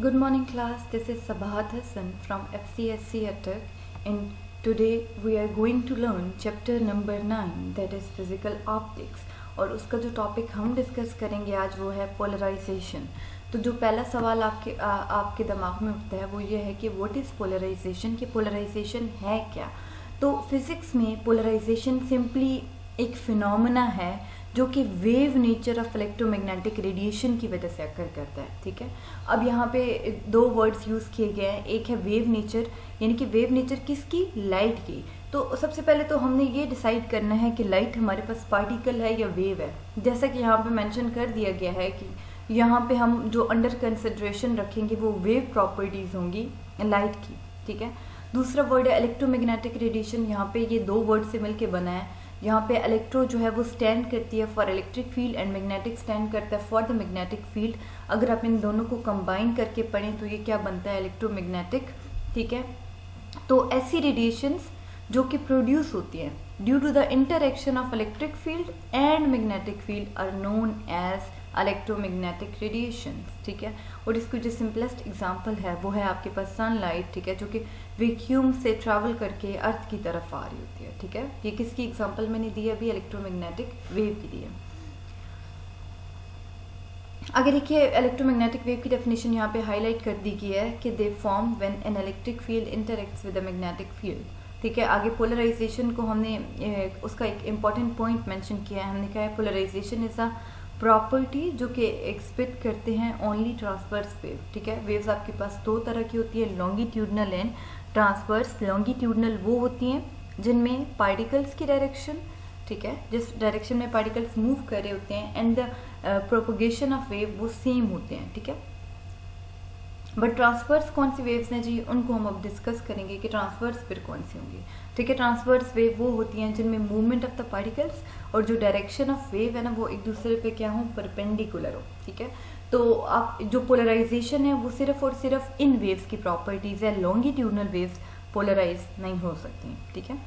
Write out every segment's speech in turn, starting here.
Good morning class, this is Sabahat Hassan from FCSC Attack and today we are going to learn chapter number 9 that is physical optics और उसका जो topic हम discuss करेंगे आज वो है polarisation. तो जो पहला सवाल आपके दिमाग में उठता है वो ये है कि व्हाट इज़ पोलराइजेशन, कि पोलराइजेशन है क्या। तो फिज़िक्स में पोलराइजेशन सिंपली एक फिनोमेना है जो कि wave nature of electromagnetic radiation की वजह से अकर करता है। ठीक है, अब यहाँ पे दो वर्ड्स यूज़ किए गए हैं, एक है वेव नेचर, यानी कि वेव नेचर किसकी, लाइट की। तो सबसे पहले तो हमने ये डिसाइड करना है कि लाइट हमारे पास पार्टिकल है या वेव है। जैसा कि यहाँ पे मेंशन कर दिया गया है कि यहाँ पे हम जो अंडर कंसिडरेशन रखेंगे वो वेव प्रॉपर्टीज़ होंगी लाइट की। ठीक है, दूसरा वर्ड है इलेक्ट्रोमैग्नेटिक रेडिएशन। यहाँ पे ये दो वर्ड से मिलके बना है। यहाँ पे इलेक्ट्रो जो है वो स्टैंड करती है for electric field and magnetic stand करता है फॉर द मैग्नेटिक फील्ड। अगर आप इन दोनों को कंबाइन करके पढ़ें तो ये क्या बनता है, इलेक्ट्रोमैग्नेटिक। ठीक है, तो ऐसी रेडिएशंस जो कि प्रोड्यूस होती हैं due to the interaction of electric field and magnetic field are known as electromagnetic radiations. ठीक है, और इसको जो सिंपलेस्ट एग्जांपल है वो है आपके पास सनलाइट। ठीक है, जो कि वैक्यूम से ट्रैवल करके अर्थ की तरफ आ रही होती है। ठीक है, ये किसकी एग्जांपल मैंने दी है अभी, इलेक्ट्रोमैग्नेटिक वेव की दी है। अगर देखिए इलेक्ट्रोमैग्नेटिक वेव की डेफिनेशन यहाँ पे हाईलाइट कर दी गई है कि they form when an electric field interacts with the magnetic field. ठीक है, आगे पोलराइजेशन को हमने उसका एक इम्पॉर्टेंट पॉइंट मेंशन किया है। हमने कहा है पोलराइजेशन इज अ प्रॉपर्टी जो कि एक्सपेक्ट करते हैं ओनली ट्रांसवर्स वेव। ठीक है, वेव्स आपके पास दो तरह की होती है, लॉन्गिट्यूडनल एंड ट्रांसवर्स। लॉन्गिट्यूडनल वो होती हैं जिनमें पार्टिकल्स की डायरेक्शन, ठीक है, जिस डायरेक्शन में पार्टिकल्स मूव कर रहे होते हैं and the propagation of wave वो सेम होते हैं। ठीक है, बट ट्रांसवर्स कौन सी वेव्स हैं जी, उनको हम अब डिस्कस करेंगे कि ट्रांसवर्स फिर कौन सी होंगी। ठीक है, ट्रांसवर्स वेव वो होती हैं जिनमें मूवमेंट ऑफ द पार्टिकल्स और जो डायरेक्शन ऑफ वेव है ना वो एक दूसरे पे क्या हो, परपेंडिकुलर हो। ठीक है, तो आप जो पोलराइजेशन है वो सिर्फ और सिर्फ इन वेव्स की प्रॉपर्टीज है, लॉन्गिट्यूडनल वेव्स पोलराइज नहीं हो सकती। ठीक है,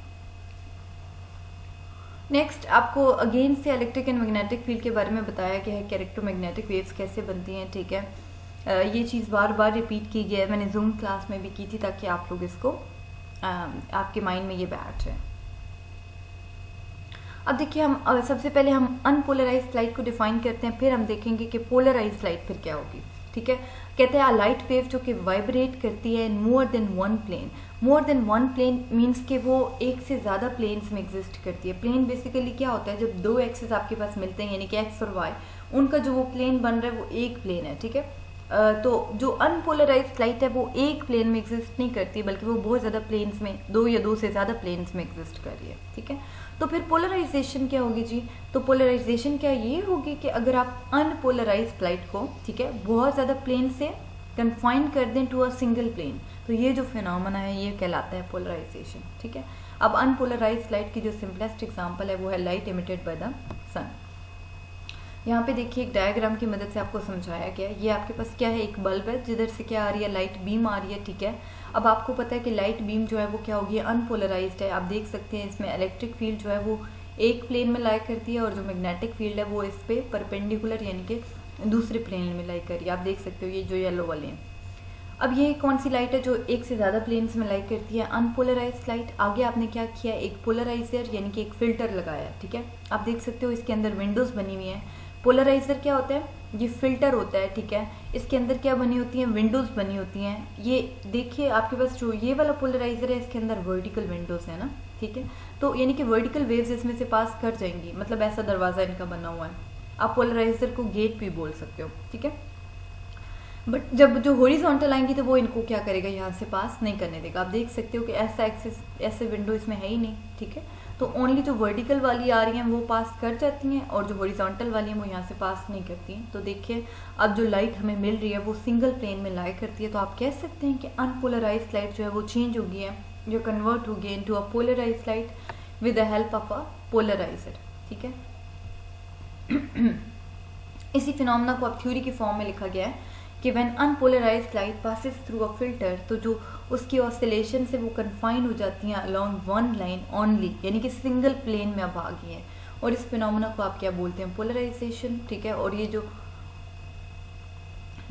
नेक्स्ट आपको अगेन से इलेक्ट्रिक एंड मैग्नेटिक फील्ड के बारे में बताया गया है कि इलेक्ट्रोमैग्नेटिक वेव्स कैसे बनती हैं। ठीक है, ये चीज़ बार बार रिपीट की गई है, मैंने जूम क्लास में भी की थी ताकि आप लोग इसको आपके माइंड में ये बैठ जाए। अब देखिए हम सबसे पहले हम अनपोलराइज्ड लाइट को डिफाइन करते हैं, फिर हम देखेंगे कि पोलराइज्ड लाइट फिर क्या होगी। ठीक है, कहते हैं लाइट वेव जो कि वाइब्रेट करती है in more than one plane. More than one plane means कि वो एक से ज़्यादा प्लेन्स में एग्जिस्ट करती है। प्लेन बेसिकली क्या होता है, जब दो एक्सेस आपके पास मिलते हैं यानी कि एक्स और वाई, उनका जो वो प्लेन बन रहा है वो एक प्लेन है। ठीक है, तो जो अनपोलराइज्ड लाइट है वो एक प्लेन में एग्जिस्ट नहीं करती बल्कि वो बहुत ज़्यादा प्लेन्स में, दो या दो से ज़्यादा प्लेन्स में एग्जिस्ट कर रही है। ठीक है, तो फिर पोलराइजेशन क्या होगी जी, तो पोलराइजेशन क्या ये होगी कि अगर आप अनपोलराइज्ड लाइट को, ठीक है, बहुत ज़्यादा प्लेन से कन्फाइन कर दें टू अ सिंगल प्लेन, तो ये जो फिनोमेना है ये कहलाता है पोलराइजेशन। ठीक है, अब अनपोलराइज्ड लाइट की जो सिंपलेस्ट एग्जांपल है वो है लाइट इमिटेड बाय द सन। यहाँ पे देखिए एक डायग्राम की मदद से आपको समझाया गया है। ये आपके पास क्या है, एक बल्ब है जिधर से क्या आ रही है, लाइट बीम आ रही है। ठीक है, अब आपको पता है कि लाइट बीम जो है वो क्या होगी, अनपोलराइज्ड है। आप देख सकते हैं इसमें इलेक्ट्रिक फील्ड जो है वो एक प्लेन में लाई करती है और जो मैग्नेटिक फील्ड है वो इस पे परपेंडिकुलर यानी कि दूसरे प्लेन में लाई कर रही है। आप देख सकते हो ये जो येलो वाले हैं। अब ये कौन सी लाइट है जो एक से ज़्यादा प्लेन्स में लाइट करती है, अनपोलराइज्ड लाइट। आगे आपने क्या किया, एक पोलराइजर यानी कि एक फिल्टर लगाया। ठीक है, आप देख सकते हो इसके अंदर विंडोज़ बनी हुई हैं। पोलराइजर क्या होता है, ये फिल्टर होता है। ठीक है, इसके अंदर क्या बनी होती हैं, विंडोज़ बनी होती हैं। ये देखिए आपके पास जो ये वाला पोलराइजर है इसके अंदर वर्टिकल विंडोज़ है ना। ठीक है, तो यानी कि वर्टिकल वेव्स इसमें से पास कर जाएंगी, मतलब ऐसा दरवाज़ा इनका बना हुआ है। आप पोलराइजर को गेट भी बोल सकते हो। ठीक है, बट जब जो हॉरिजॉन्टल आएंगी तो वो इनको क्या करेगा, यहाँ से पास नहीं करने देगा। आप देख सकते हो कि ऐसा एक्सेस, ऐसे विंडो इसमें है ही नहीं। ठीक है, तो ओनली जो वर्टिकल वाली आ रही हैं वो पास कर जाती हैं और जो हॉरिजॉन्टल वाली हैं वो यहाँ से पास नहीं करती हैं। तो देखिए अब जो लाइट हमें मिल रही है वो सिंगल प्लेन में लाई करती है। तो आप कह सकते हैं कि अनपोलराइज्ड लाइट जो है वो चेंज हो गई है, जो कन्वर्ट हो गई into a polarised light with the help of a polariser. ठीक है, इसी फिनोमेना को अब थ्योरी की फॉर्म में लिखा गया है कि when unpolarised light passes through a filter, तो जो उसकी ऑसिलेशन से वो कन्फाइन हो जाती हैं अलोंग वन लाइन ओनली, यानी कि सिंगल प्लेन में अब आ गई हैं। और इस फिनोमेना को आप क्या बोलते हैं, पोलराइजेशन। ठीक है, और ये जो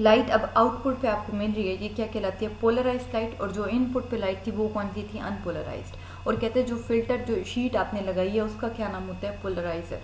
लाइट अब आउटपुट पे आपको मिल रही है, ये क्या कहलाती है, पोलराइज्ड लाइट। और जो इनपुट पे लाइट थी वो कौन सी थी, अनपोलराइज्ड। और कहते हैं जो फिल्टर जो शीट आपने लगाई है उसका क्या नाम होता है, पोलराइजर।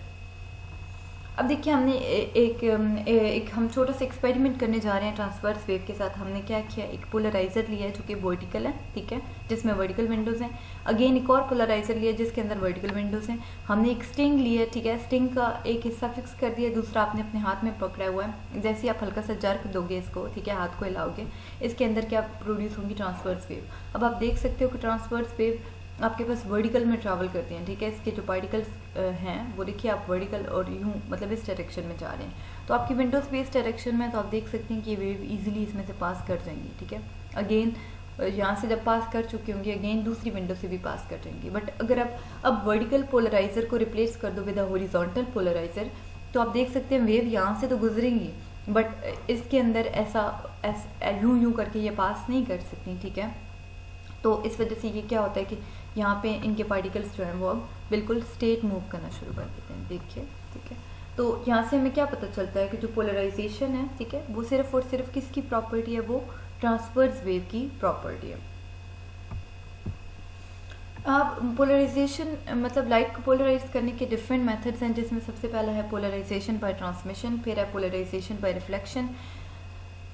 अब देखिए हमने एक हम छोटा सा एक्सपेरिमेंट करने जा रहे हैं ट्रांसवर्स वेव के साथ। हमने क्या किया, एक पोलराइजर लिया है जो कि वर्टिकल है, ठीक है, जिसमें वर्टिकल विंडोज़ हैं। अगेन एक और पोलराइजर लिया जिसके अंदर वर्टिकल विंडोज़ हैं। हमने एक स्टिंग लिया है, ठीक है, स्टिंग का एक हिस्सा फिक्स कर दिया, दूसरा आपने अपने हाथ में पकड़ा हुआ है। जैसे ही आप हल्का सा जर्क दोगे इसको, ठीक है, हाथ को हिलाओगे, इसके अंदर क्या प्रोड्यूस होंगी, ट्रांसवर्स वेव। अब आप देख सकते हो कि ट्रांसवर्स वेव आपके पास वर्टिकल में ट्रैवल करते हैं, ठीक है। इसके जो पार्टिकल्स हैं वो देखिए आप वर्टिकल और यूं मतलब इस डायरेक्शन में जा रहे हैं। तो आपकी विंडोज भी इस डायरेक्शन में, तो आप देख सकते हैं कि ये वेव इजीली इसमें से पास कर जाएंगी, ठीक है। अगेन यहाँ से जब पास कर चुकी होंगी, अगेन दूसरी विंडो से भी पास कर जाएंगी। बट अगर आप अब वर्टिकल पोलराइजर को रिप्लेस कर दो विद अ हॉरिजॉन्टल पोलराइजर, तो आप देख सकते हैं वेव यहाँ से तो गुजरेंगी बट इसके अंदर ऐसा यूं करके ये पास नहीं कर सकती, ठीक है। तो इस वजह से ये क्या होता है कि यहाँ पे इनके पार्टिकल्स जो हैं वो अब बिल्कुल स्टेट मूव करना शुरू कर देते हैं, देखिए, ठीक है। तो यहाँ से हमें क्या पता चलता है कि जो पोलराइजेशन है, ठीक है, वो सिर्फ और सिर्फ किसकी प्रॉपर्टी है, वो ट्रांसवर्स वेव की प्रॉपर्टी है। अब पोलराइजेशन मतलब लाइट को पोलराइज करने के डिफरेंट मेथड्स हैं, जिसमें सबसे पहला है पोलराइजेशन बाय ट्रांसमिशन, फिर है पोलराइजेशन बाय रिफ्लेक्शन,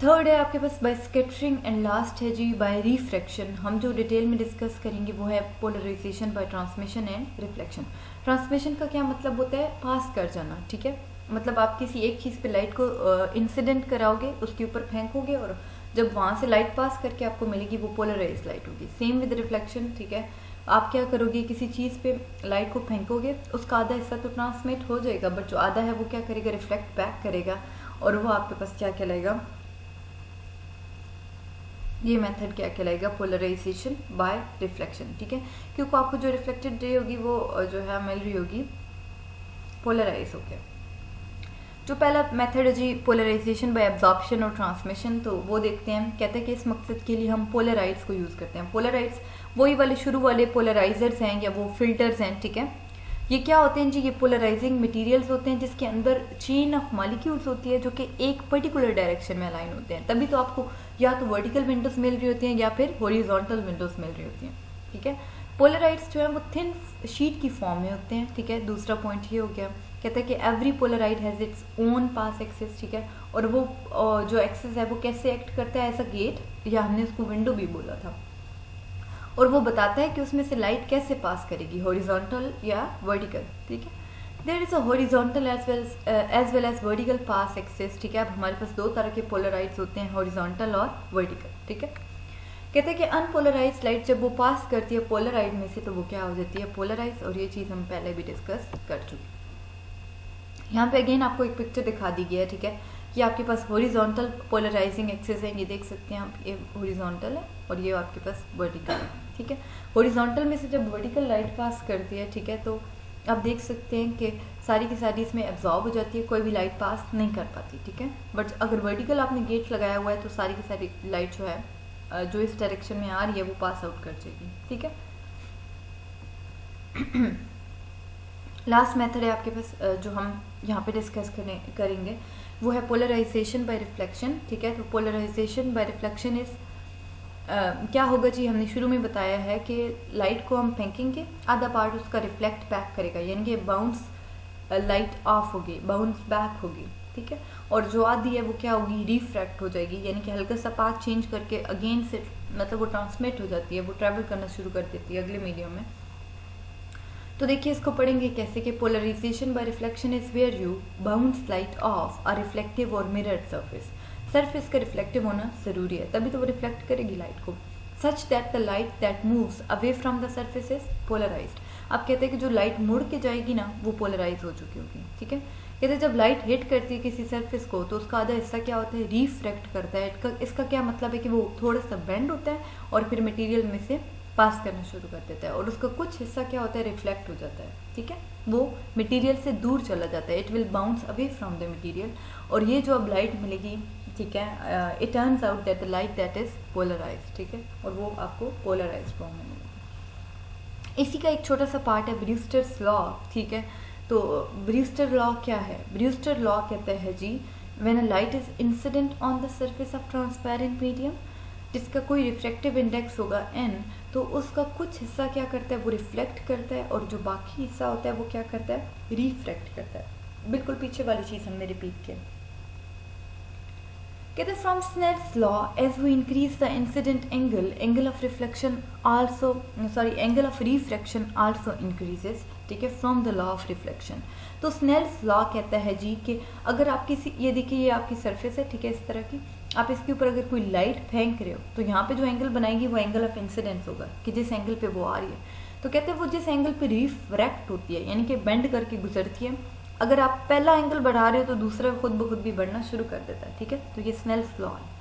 थर्ड है आपके पास बाय स्कैटरिंग एंड लास्ट है जी बाय रिफ्रैक्शन। हम जो डिटेल में डिस्कस करेंगे वो है polarization by transmission and reflection. Transmission का क्या मतलब होता है, पास कर जाना, ठीक है। मतलब आप किसी एक चीज़ पे लाइट को इंसिडेंट कराओगे, उसके ऊपर फेंकोगे और जब वहाँ से लाइट पास करके आपको मिलेगी वो पोलराइज लाइट होगी। सेम विद रिफ्लेक्शन, ठीक है। आप क्या करोगे, किसी चीज़ पे लाइट को फेंकोगे, उसका आधा हिस्सा तो ट्रांसमिट हो जाएगा बट जो आधा है वो क्या करेगा, रिफ्लेक्ट बैक करेगा और वो आपके पास क्या कहलाएगा, ये मेथड क्या कहलाएगा, पोलराइजेशन बाय रिफ्लेक्शन, ठीक है। क्योंकि आपको जो रिफ्लेक्टेड रे होगी वो जो है मिल रही होगी पोलराइज होकर। जो पहला मेथड है जी पोलराइजेशन बाय एब्जॉर्प्शन और ट्रांसमिशन, तो वो देखते हैं। कहते हैं कि इस मकसद के लिए हम पोलराइड्स को यूज़ करते हैं। पोलराइड्स वही वाले शुरू वाले पोलराइजर्स हैं या वो फिल्टर्स हैं, ठीक है। ये क्या होते हैं जी, ये पोलराइजिंग मटेरियल्स होते हैं जिसके अंदर चेन ऑफ मॉलिक्यूल्स होती है जो कि एक पर्टिकुलर डायरेक्शन में अलाइन होते हैं। तभी तो आपको या तो वर्टिकल विंडोज मिल रही होती हैं या फिर हॉरिजॉन्टल विंडोज मिल रही होती हैं, ठीक है। पोलराइड्स जो है वो थिन शीट की फॉर्म में होते हैं, ठीक है। दूसरा पॉइंट ये हो गया, कहता है कि every Polaroid has its own pass axis, ठीक है। और वो जो एक्सिस है वो कैसे एक्ट करता है, एज अ गेट, या हमने उसको विंडो भी बोला था। और वो बताता है कि उसमें से लाइट कैसे पास करेगी, हॉरिजॉन्टल या वर्टिकल, ठीक है। There is a horizontal as well as vertical pass axis, ठीक है। अब हमारे पास दो तरह के पोलराइड्स होते हैं, हॉरिजॉन्टल और वर्टिकल, ठीक है। कहते हैं कि अनपोलराइज्ड लाइट जब वो पास करती है पोलराइड में से तो वो क्या हो जाती है, पोलराइज। और ये चीज़ हम पहले भी डिस्कस कर चुके। यहाँ पे अगेन आपको एक पिक्चर दिखा दी गई है, ठीक है। ये आपके पास हॉरिजॉन्टल पोलराइजिंग एक्सिस है, ये देख सकते हैं आप, ये हॉरिजॉन्टल है और ये आपके पास वर्टिकल है, ठीक है। हॉरिजॉन्टल में से जब वर्टिकल लाइट पास करती है, ठीक है, तो आप देख सकते हैं कि सारी की सारी इसमें एब्जॉर्ब हो जाती है, कोई भी लाइट पास नहीं कर पाती, ठीक है। बट अगर वर्टिकल आपने गेट लगाया हुआ है तो सारी की सारी लाइट जो है जो इस डायरेक्शन में आ रही है वो पास आउट कर जाएगी, ठीक है। लास्ट मेथड है आपके पास जो हम यहाँ पे डिस्कस करेंगे वो है पोलराइजेशन बाय रिफ्लेक्शन, ठीक है। तो पोलराइजेशन बाय रिफ्लेक्शन इज क्या होगा जी, हमने शुरू में बताया है कि लाइट को हम फेंकेंगे, आधा पार्ट उसका रिफ्लेक्ट बैक करेगा, यानी कि बाउंस लाइट ऑफ होगी, बाउंस बैक होगी, ठीक है। और जो आधी है वो क्या होगी, रिफ्रैक्ट हो जाएगी, यानी कि हल्का सा पाथ चेंज करके अगेन से मतलब वो ट्रांसमिट हो जाती है, वो ट्रैवल करना शुरू कर देती है अगले मीडियम में। तो देखिए इसको पढ़ेंगे कैसे कि polarisation by reflection is where you bounce light off a reflective और मिरर्ड सरफेस का रिफ्लेक्टिव होना ज़रूरी है, तभी तो वो रिफ्लेक्ट करेगी लाइट को। Such that the light that moves away from the surface is polarised. आप कहते हैं कि जो लाइट मुड़ के जाएगी ना वो पोलराइज हो चुकी होगी, ठीक है। कहते हैं जब लाइट हिट करती है किसी सरफेस को तो उसका आधा हिस्सा क्या होता है, रिफ्रैक्ट करता है। इसका क्या मतलब है कि वो थोड़ा सा बेंड होता है और फिर मटेरियल में से पास करना शुरू कर देता है और उसका कुछ हिस्सा क्या होता है, रिफ्लेक्ट हो जाता है, ठीक है। वो मटेरियल से दूर चला जाता है, it will bounce away from the material. और ये जो अब लाइट मिलेगी, ठीक है, it turns out that the light that is polarised, ठीक है, और वो आपको पोलराइज्ड फॉर्म में मिलेगी। इसी का एक छोटा सा पार्ट है ब्रूस्टर्स लॉ, ठीक है। तो ब्रूस्टर लॉ क्या है, ब्रूस्टर लॉ कहता है जी when a light is incident on the surface of transparent medium, जिसका कोई रिफ्रैक्टिव इंडेक्स होगा n, तो उसका कुछ हिस्सा क्या करता है, वो रिफ्लेक्ट करता है, और जो बाकी हिस्सा होता है वो क्या करता है, रिफ्रैक्ट करता है। बिल्कुल पीछे वाली चीज़ हमने रिपीट किया। कहते हैं from Snell's law as we increase the incident angle, angle of reflection also angle of refraction also increases, ठीक है, from the law of reflection. तो स्नेल्स लॉ कहता है जी कि अगर आप किसी, ये देखिए ये आपकी सरफेस है, ठीक है, इस तरह की, आप इसके ऊपर अगर कोई लाइट फेंक रहे हो तो यहाँ पे जो एंगल बनाएगी वो एंगल ऑफ इंसिडेंस होगा, कि जिस एंगल पे वो आ रही है। तो कहते हैं वो जिस एंगल पे रिफ्रैक्ट होती है, यानी कि बेंड करके गुजरती है, अगर आप पहला एंगल बढ़ा रहे हो तो दूसरा खुद ब खुद भी बढ़ना शुरू कर देता है, ठीक है। तो ये स्नेल्स लॉ है।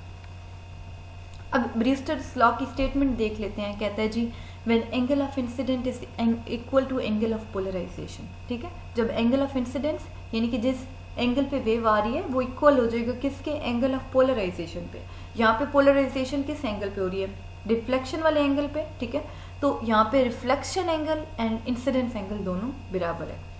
अब ब्रूस्टर्स लॉ की स्टेटमेंट देख लेते हैं। कहता है जी when angle of incident is equal to angle of polarisation, ठीक है, जब एंगल ऑफ इंसिडेंस यानी कि जिस एंगल पे वेव आ रही है वो इक्वल हो जाएगा किसके, एंगल ऑफ पोलराइजेशन पे। यहाँ पे पोलराइजेशन किस एंगल पे हो रही है, रिफ्लेक्शन वाले एंगल पे, ठीक है। तो यहाँ पे reflection angle and incidence angle दोनों बराबर है।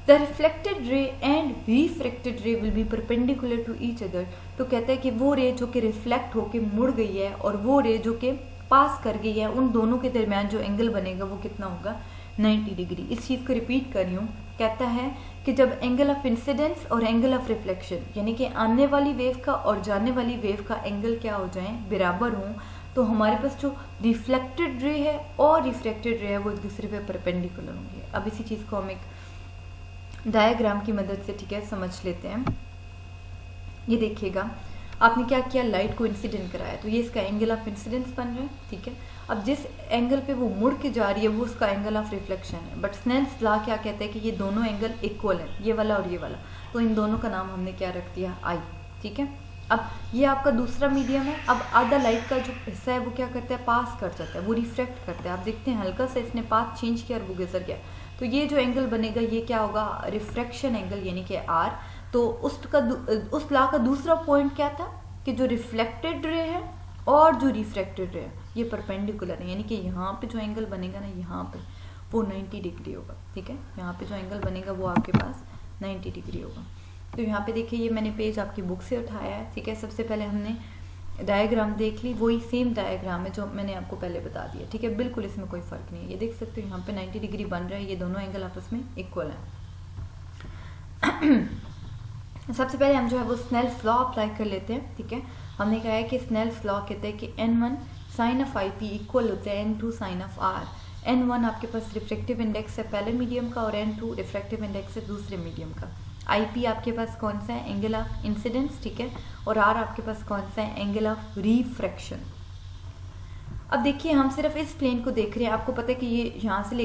The reflected ray and refracted ray will be perpendicular to each other. तो कहता है कि वो रे जो कि रिफ्लेक्ट होके मुड़ गई है और वो रे जो कि पास कर गई है, उन दोनों के दरमियान जो एंगल बनेगा वो कितना होगा, 90 डिग्री। इस चीज़ को रिपीट कर रही हूँ। कहता है कि जब एंगल ऑफ इंसिडेंस और एंगल ऑफ रिफ्लेक्शन यानी कि आने वाली वेव का और जाने वाली वेव का एंगल क्या हो जाए, बराबर हों, तो हमारे पास जो रिफ्लेक्टेड रे है और रिफ्रैक्टेड रे है वो एक दूसरे पे परपेंडिकुलर होंगे। अब इसी चीज़ को हम एक डायग्राम की मदद से, ठीक है, समझ लेते हैं। ये देखिएगा, आपने क्या किया, लाइट को इंसिडेंट कराया, तो ये इसका एंगल ऑफ इंसिडेंस बन रहा है, ठीक है। अब जिस एंगल पे वो मुड़ के जा रही है वो उसका एंगल ऑफ रिफ्लेक्शन है। बट स्नेल्स लॉ क्या कहता है कि ये दोनों एंगल इक्वल है, ये वाला और ये वाला, तो इन दोनों का नाम हमने क्या रख दिया, आई, ठीक है। अब ये आपका दूसरा मीडियम है। अब आधा लाइट का जो हिस्सा है वो क्या करता है, पास कर जाता है, वो रिफ्रैक्ट करता है। आप देखते हैं हल्का सा इसने पाथ चेंज किया और वो गुजर गया, तो ये जो एंगल बनेगा ये क्या होगा, रिफ्रैक्शन एंगल यानी कि आर। तो उस लॉ का दूसरा पॉइंट क्या था कि जो रिफ्लेक्टेड रे है और जो रिफ्रैक्टेड रे है ये परपेंडिकुलर है, यानी कि यहाँ पे जो एंगल बनेगा ना, यहाँ पे वो 90 डिग्री होगा, ठीक है। यहाँ पे जो एंगल बनेगा वो आपके पास 90 डिग्री होगा। तो यहाँ पे देखिए, ये मैंने पेज आपकी बुक से उठाया है, ठीक है। सबसे पहले हमने डायग्राम देख ली, वही सेम डायग्राम है जो मैंने आपको पहले बता दिया, ठीक है। बिल्कुल इसमें कोई फ़र्क नहीं है। ये देख सकते हो यहाँ पे 90 डिग्री बन रहा है, ये दोनों एंगल आपस में इक्वल है। सबसे पहले हम जो है वो स्नेल्स लॉ अप्लाई कर लेते हैं, ठीक है। हमने कहा है कि स्नेल्स लॉ कहते हैं कि n1 sine of I P equal होता है n2 sine of are. n1 आपके पास रिफ्रैक्टिव इंडेक्स है पहले मीडियम का और n2 रिफ्रैक्टिव इंडेक्स है दूसरे मीडियम का। IP आपके पास कौन सा है, एंगल ऑफ इंसिडेंस, ठीक है। और R आपके पास कौन सा है, एंगल ऑफ रिफ्रैक्शन। अब देखिए हम सिर्फ इस प्लेन को देख रहे हैं, आपको पता है कि ये यहाँ से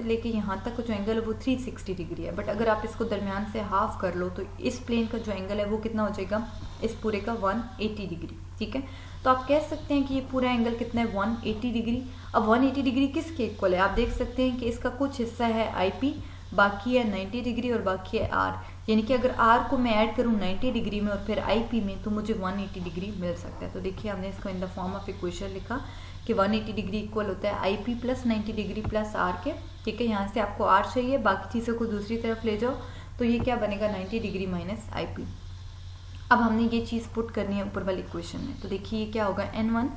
लेके यहाँ तक जो एंगल है वो 360 डिग्री है। बट अगर आप इसको दरमियान से हाफ कर लो तो इस प्लेन का जो एंगल है वो कितना हो जाएगा, इस पूरे का 180 डिग्री, ठीक है। तो आप कह सकते हैं कि ये पूरा एंगल कितना है, 180 डिग्री। अब 180 डिग्री किसके इक्वल है, आप देख सकते हैं कि इसका कुछ हिस्सा है IP, बाकी है 90 डिग्री और बाकी है R। यानी कि अगर R को मैं ऐड करूँ 90 डिग्री में और फिर IP में तो मुझे 180 डिग्री मिल सकता है। तो देखिए हमने इसको in the form of equation लिखा कि 180 डिग्री इक्वल होता है IP plus 90 degree plus R के, ठीक है। यहाँ से आपको R चाहिए, बाकी चीज़ों को दूसरी तरफ ले जाओ, तो ये क्या बनेगा 90 डिग्री माइनस IP। अब हमने ये चीज़ पुट करनी है ऊपर वाली इक्वेशन में, तो देखिए ये क्या होगा, n1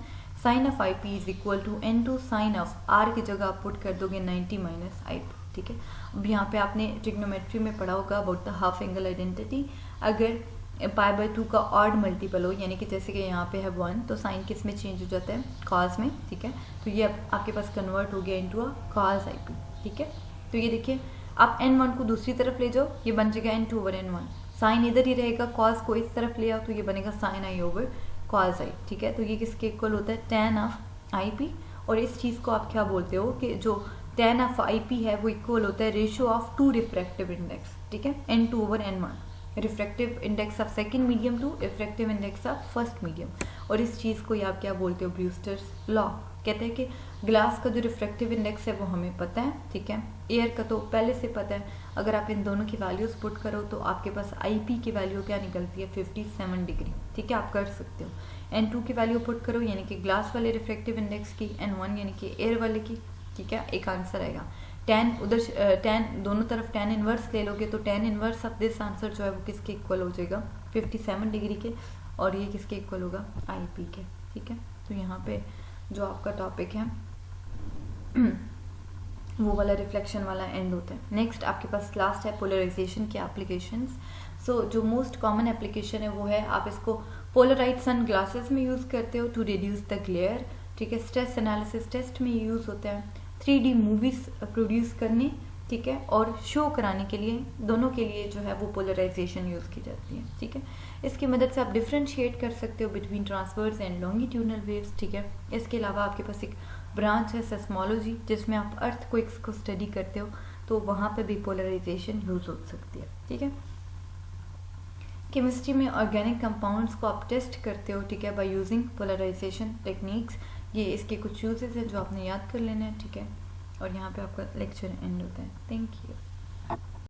sine of IP is equal to n2 sine of R की जगह आप पुट कर दोगे 90 माइनस IP, ठीक है। अब यहाँ पे आपने ट्रिग्नोमेट्री में पढ़ा होगा about the half angle identity. अगर π/2 का ऑड मल्टीपल हो, यानी कि जैसे कि यहाँ पे है 1, तो साइन किस में चेंज हो जाता है, कॉस में, ठीक है। तो ये आपके पास कन्वर्ट हो गया इनटू अ कॉस IP, ठीक है। तो ये देखिए आप n1 को दूसरी तरफ ले जाओ, ये बन जाएगा n2 ओवर n1। साइन इधर ही रहेगा, कॉस को इस तरफ ले आओ तो ये बनेगा sine I over cos I, ठीक है। तो ये किसके इक्वल होता है, tan ऑफ IP। और इस चीज़ को आप क्या बोलते हो कि जो tan ऑफ IP है वो इक्वल होता है रेशियो ऑफ 2 रिफ्रैक्टिव इंडेक्स, ठीक है, n2 over n1। Refractive index of second medium to refractive index of first medium. और इस चीज़ को आप क्या बोलते हो, ब्रूस्टर्स लॉ। कहते हैं कि ग्लास का जो रिफ्रैक्टिव इंडेक्स है वो हमें पता है, ठीक है। एयर का तो पहले से पता है। अगर आप इन दोनों की वैल्यूज़ पुट करो तो आपके पास IP की वैल्यू क्या निकलती है, 57 डिग्री, ठीक है। आप कर सकते हो। n2 की वैल्यू पुट करो यानी कि ग्लास वाले रिफ्रैक्टिव इंडेक्स की, n1 यानी कि एयर वाले की, ठीक है। एक आंसर आएगा। tan उधर tan दोनों तरफ tan इनवर्स ले लोगे तो tan inverse of this answer जो है वो किसके इक्वल हो जाएगा, 57 डिग्री के, और ये किसके इक्वल होगा, आई पी के। ठीक है, तो यहाँ पे जो आपका टॉपिक है वो वाला रिफ्लेक्शन वाला एंड होता है। नेक्स्ट आपके पास लास्ट है पोलराइजेशन के एप्लीकेशंस। सो जो मोस्ट कॉमन एप्लीकेशन है वो है, आप इसको पोलराइज सन ग्लासेस में यूज़ करते हो टू रिड्यूस द ग्लेयर। ठीक है, स्ट्रेस एनालिसिस टेस्ट में यूज़ होता है, 3D मूवीज प्रोड्यूस करने, ठीक है, और शो कराने के लिए, दोनों के लिए जो है वो पोलराइजेशन यूज़ की जाती है। ठीक है, इसकी मदद से आप डिफ्रेंशिएट कर सकते हो between transverse and longitudinal waves. ठीक है, इसके अलावा आपके पास एक ब्रांच है सेस्मोलॉजी, जिसमें आप अर्थक्वेक्स को स्टडी करते हो, तो वहाँ पे भी पोलराइजेशन यूज़ हो सकती है। ठीक है, केमिस्ट्री में ऑर्गेनिक कंपाउंड्स को आप टेस्ट करते हो, ठीक है, बाय यूजिंग पोलराइजेशन टेक्निक्स। ये इसके कुछ यूजेस हैं जो आपने याद कर लेना है। ठीक है, और यहाँ पे आपका लेक्चर एंड होता है। Thank you.